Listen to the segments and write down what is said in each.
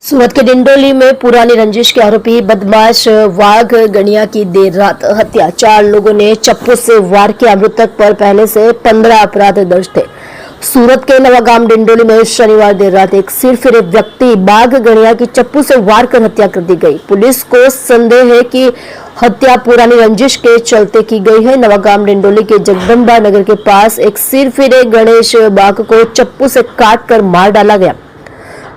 सूरत के डिंडोली में पुरानी रंजिश के आरोपी बदमाश वाघ गणिया की देर रात हत्या। 4 लोगों ने चप्पू से वार किया। मृतक पर पहले से 15 अपराध दर्ज थे। सूरत के नवागाम डिंडोली में शनिवार देर रात एक सिरफिरे व्यक्ति बाघ गणिया की चप्पू से वार कर हत्या कर दी गई। पुलिस को संदेह है कि हत्या पुरानी रंजिश के चलते की गई है। नवागाम डिंडोली के जगदम्बा नगर के पास एक सिरफिरे गणेश बाघ को चप्पू से काट कर मार डाला गया।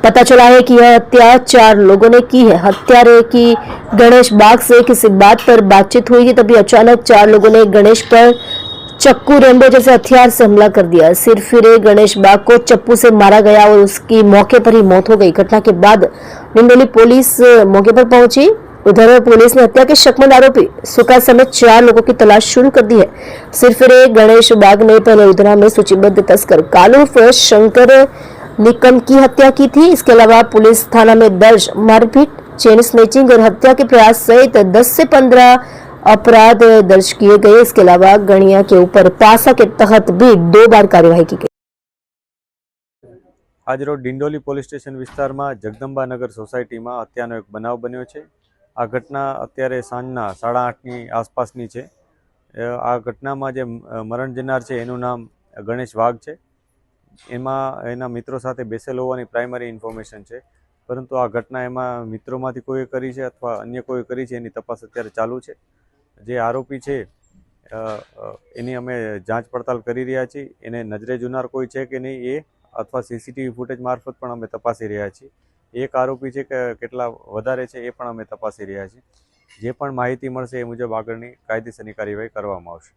पता चला है कि यह हत्या 4 लोगों ने की है। हत्यारे की गणेश बाग से किसी बात पर बातचीत हुई थी, तभी अचानक 4 लोगों ने गणेश पर चक्कू, रेंबो जैसे हथियार से हमला कर दिया। सिरफिरे गणेश बाग को चप्पू से मारा गया और उसकी मौके पर ही मौत हो गई। घटना के बाद डिंडोली पुलिस मौके पर पहुंची। उधर पुलिस ने हत्या के शक्मंद आरोपी सुका समेत 4 लोगों की तलाश शुरू कर दी है। सिरफिरे गणेश बाग ने पहले उधरा में सूचीबद्ध तस्कर कालू उर्फ शंकर निकम की हत्या की थी। इसके अलावा पुलिस थाना में दर्ज मारपीट, चेन स्नेचिंग और हत्या के प्रयास सहित 10 से 15 अपराध दर्ज किए गए। इसके अलावा गणिया के ऊपर पासा के तहत भी 2 बार कार्यवाही की गई। आज रोज डिंडोली पोलीस स्टेशन विस्तार में जगदम्बा नगर सोसायटी में हत्यानो एक बनाव बन्यो छे। आ घटना अत्यारे सांजना 8:30 आसपासनी छे। आ घटना में जे मरण जनार छे एनुं नाम गणेश वाघ छे। एमां एना मित्रों साथे बेसेल होवानी प्राइमरी इन्फॉर्मेशन छे, परंतु आ घटना एमां मित्रोमांथी कोई करी छे अथवा अन्य कोई करी छे एनी तपास अत्यारे चालू छे। जे आरोपी छे एनी अमे जांच पड़ताल करी रह्या छीए। एने नजरे जुनार कोई छे के नहीं ए अथवा सीसीटीवी फूटेज मार्फत पण अमे तपासी रह्या छीए। एक आरोपी छे के केटला वधारे छे ए पण अमे तपासी रह्या छीए। जे पण माहिती मळशे ए मुजब आगळनी कायदेसરની કાર્યવાહી કરવામાં આવશે।